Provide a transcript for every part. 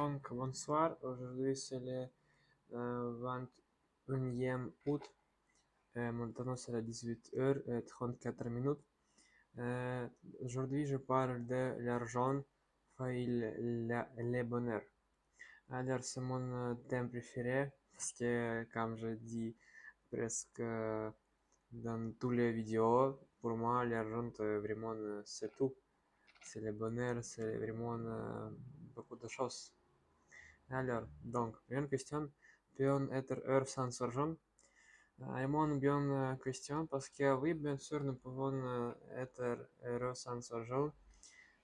Donc, bonsoir. Aujourd'hui, c'est le 21e août. Maintenant, c'est la 18h34 minutes. Aujourd'hui, je parle de l'argent et le bonheur. Alors, c'est mon thème préféré parce que, comme je dis presque dans toutes les vidéos, pour moi, l'argent, vraiment, c'est tout. C'est le bonheur, c'est vraiment beaucoup de choses. Alors, donc, première question, peut-on être heureux sans argent? Et mon bien question, parce que oui, bien sûr, nous pouvons être heureux sans argent.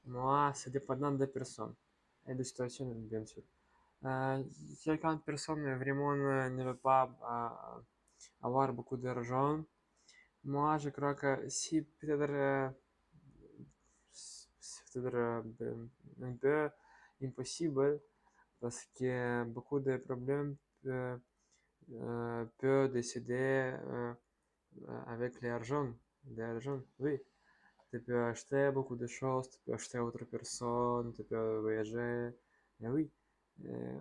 Moi, c'est dépendant des personnes et des situations, bien sûr. Certaines personnes vraiment ne veulent pas avoir beaucoup d'argent. Moi, je crois que si peut-être c'est peut-être un peu impossible parce que beaucoup de problèmes peuvent décider avec l'argent. L'argent, oui. Tu peux acheter beaucoup de choses, tu peux acheter autre personne, tu peux voyager. Et oui. Euh,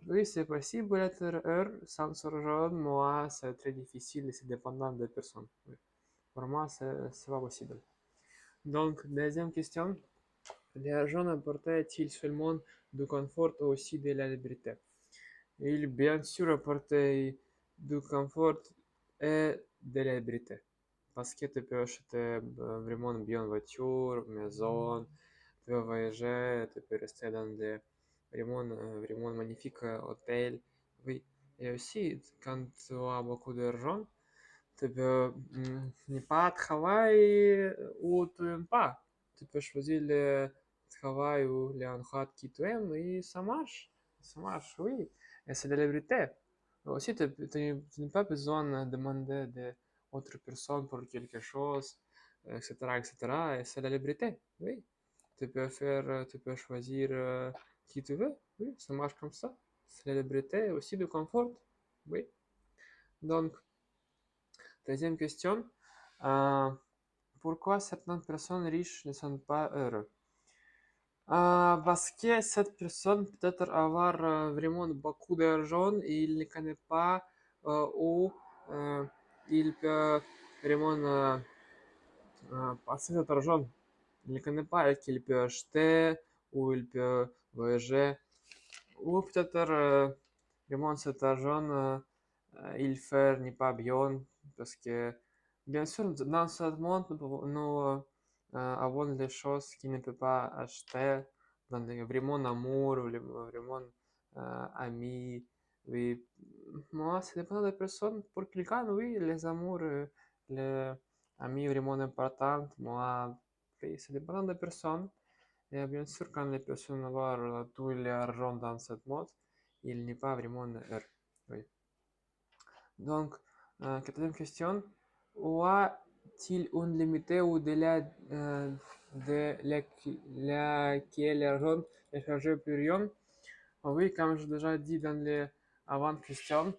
oui, c'est possible d'être heureux sans argent. Moi, c'est très difficile et c'est dépendant des personnes. Oui. Pour moi, c'est pas possible. Donc, deuxième question. L'argent apporte-t-il seulement du confort ou aussi de la liberté? Il bien sûr apporte du confort et de la liberté. Parce que tu peux acheter vraiment bien voiture, maison, tu peux voyager, tu peux rester dans des vraiment magnifiques hôtels. Oui. Et aussi, quand tu as beaucoup d'argent, tu peux ne pas travailler où tu n'aimes pas. Tu peux choisir le travail ou l'endroit que tu aimes et ça marche. Ça marche, oui. Et c'est de la liberté. Aussi, tu n'as pas besoin de demander d'autres personnes pour quelque chose, etc., etc. Et c'est de la liberté, oui. Tu peux choisir qui tu veux, oui. Ça marche comme ça. C'est la liberté et aussi du confort, oui. Donc, deuxième question. Euh, Pourquoi certaines personnes riches ne sont pas heureux? Parce que cette personne peut-être avoir vraiment beaucoup d'argent et il ne connaît pas où il peut vraiment passer cet argent. Il ne connaît pas qu'il peut acheter, où il peut voyager, ou peut-être vraiment cet argent il fait n'est pas bien parce que bien sûr dans ce monde nous avons des choses qu'il ne peut pas acheter dans les vraiment amour ou vraiment amis. Oui, moi ça dépend des personnes. Pour quelqu'un oui les amours les amis vraiment importants. Moi oui, ça dépend des personnes. Et bien sûr, quand les personnes ont tout l'argent dans cette mode, il n'est pas vraiment heureux. Oui. Donc, quatrième question. Où a-t-il une limite au-delà de laquelle l'argent ne change plus rien? Oui, comme j'ai déjà dit dans les avant-questions,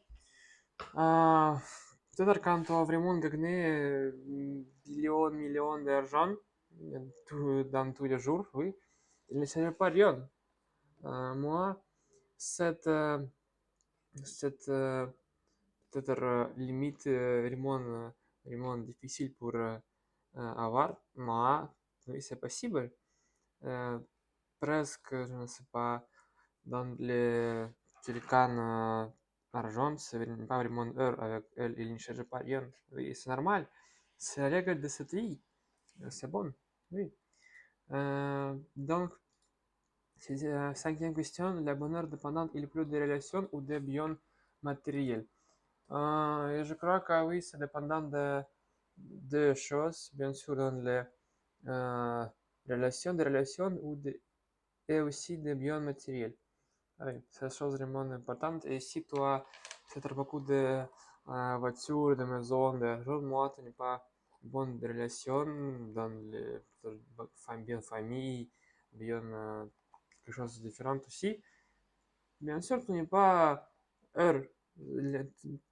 peut-être quand tu as vraiment gagné millions d'argent dans tous les jours, oui, il ne savait pas rien. Moi, cette, peut-être limite vraiment difficile pour avoir, moi, oui, c'est possible. Euh, Presque, je ne sais pas, dans les quelqu'un argent, c'est pas vraiment heure avec elle, il ne cherche pas rien. Oui, c'est normal. C'est la règle de cette vie. C'est bon. Oui. Donc, cinquième question, le bonheur dépendant il plus des relations ou des biens matériels? Je crois que oui, c'est dépendant de deux choses, bien sûr, dans les euh, des relations et aussi des biens matériels. Ah oui, c'est une chose vraiment importante. Et si toi, tu as beaucoup de voitures, de maisons, d'argent, moi, tu n'as pas bonne relation dans les bien famille, bien quelque chose de différent aussi. Bien sûr, tu n'es pas heureux,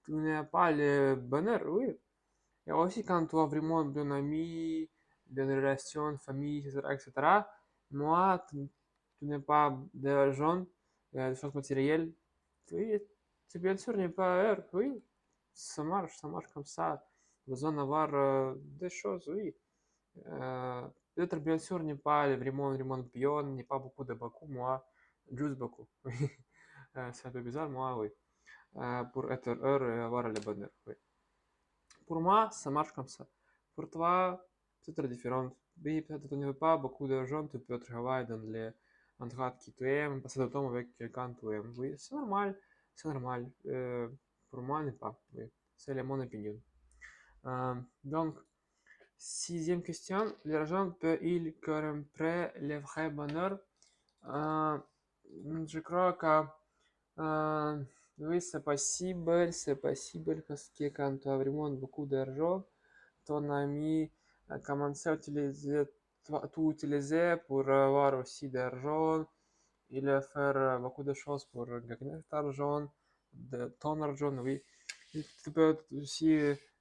tu n'as pas le bonheur, oui. Et aussi quand tu as vraiment bien ami, bien relation, famille, etc., etc., moi, tu n'as pas d'argent, des choses matérielles, oui, c'est bien sûr n'est pas heure, oui, ça marche comme ça. Besoin d'avoir des choses, oui. Peut-être bien sûr n'est pas vraiment pion, n'est pas beaucoup de Bakou, moi, juste beaucoup. Oui. C'est un peu bizarre, moi, oui. Pour être heure et avoir le bonheur, oui. Pour moi, ça marche comme ça. Pour toi, peut-être différent. Oui, peut-être tu n'as pas beaucoup d'argent, tu peux travailler dans les endroits que tu aimes, passer du temps avec quelqu'un que tu aimes. Oui, c'est normal, c'est normal. Pour moi, n'est pas. Oui, c'est mon opinion. Donc, sixième question, l'argent peut-il corrompre le vrai bonheur? Euh, je crois que euh, oui, c'est possible parce que quand tu as vraiment beaucoup d'argent, ton ami a commencé à utiliser, tout utiliser pour avoir aussi d'argent. Il a fait beaucoup de choses pour gagner cet argent, ton argent, oui. Et tu peux aussi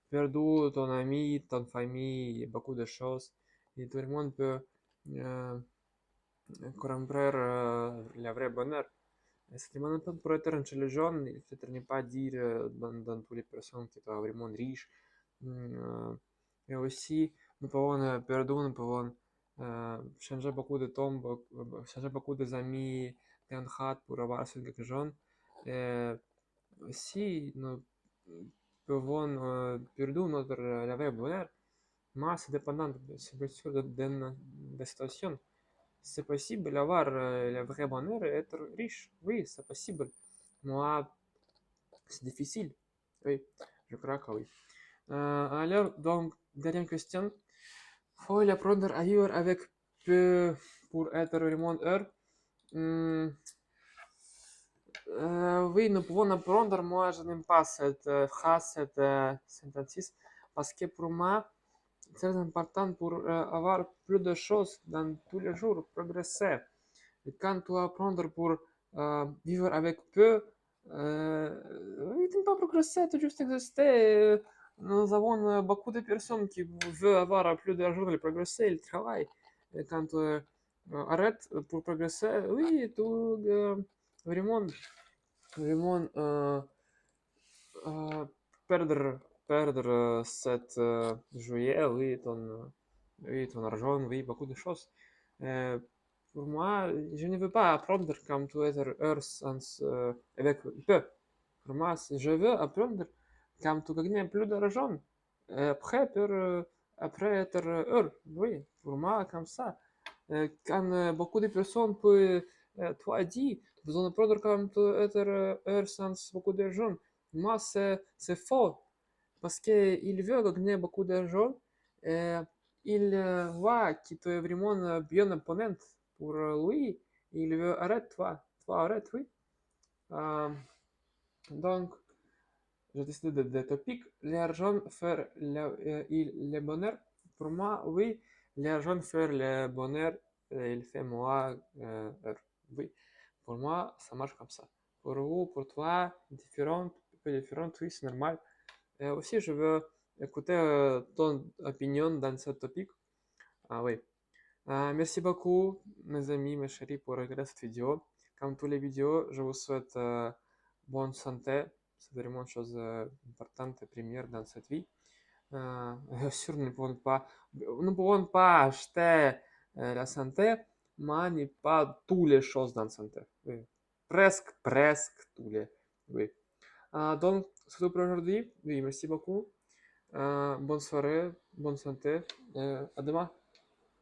perdre ton ami, ton famille, beaucoup de choses. Et tout le monde peut euh, corrompre le vrai bonheur. C'est important pour être intelligent, peut-être ne pas dire dans toutes les personnes qui sont vraiment riches. Et aussi, nous pouvons perdre, nous pouvons changer beaucoup de temps, changer beaucoup d'amis d'endroit pour avoir assez quelque chose. Et aussi, nous pouvons perdre notre le vrai bonheur, mais c'est dépendant, c'est bien sûr de la situation. C'est possible d'avoir le vrai bonheur et être riche. Oui, c'est possible. Moi, c'est difficile. Oui, je crois que oui. Alors, donc, dernière question. Faut-il apprendre ailleurs avec peu pour être vraiment heureux? Hmm, oui, nous pouvons apprendre. Moi, je n'aime pas cette phrase, cette sentence, parce que pour moi, c'est très important pour avoir plus de choses dans tous les jours, progresser. Et quand tu vas apprendre pour vivre avec peu, oui, tu ne peux pas progresser, tu juste exister. Nous avons beaucoup de personnes qui veulent avoir plus d'argent et progresser, ils travaillent. Et quand tu arrêtes pour progresser, oui, tu vraiment, vraiment euh, perdre cette joie, oui, ton argent, oui, beaucoup de choses. Euh, pour moi, je ne veux pas apprendre comme tu être heureux avec peu. Pour moi, je veux apprendre comme tu gagnes plus d'argent. Après, après être heureux. Oui, pour moi, comme ça. Quand beaucoup de personnes peuvent, toi dit, besoin apprendre comme tu être heureux sans beaucoup d'argent. Moi, c'est faux. Parce qu'il veut gagner beaucoup d'argent. Et il voit que tu es vraiment bien opponent pour lui. Il veut arrêter toi. Toi, arrête, oui. Euh, donc, j'ai décidé de topic. L'argent fait le bonheur. Pour moi, oui. L'argent fait le bonheur. Il fait moi heureux. Oui. Pour moi, ça marche comme ça. Pour vous, pour toi, différent, peu différent, oui, c'est normal. Et aussi, je veux écouter ton opinion dans ce topic. Ah oui. Merci beaucoup, mes amis, mes chéris, pour regarder cette vidéo. Comme toutes les vidéos, je vous souhaite bonne santé. C'est vraiment une chose importante et première dans cette vie. Bien sûr, nous ne pouvons pas acheter la santé, mais pas toutes les choses dans la santé. Oui. Presque tous les. Oui. Donc, c'est tout pour aujourd'hui. Oui, merci beaucoup. Bonne soirée, bonne santé. À demain.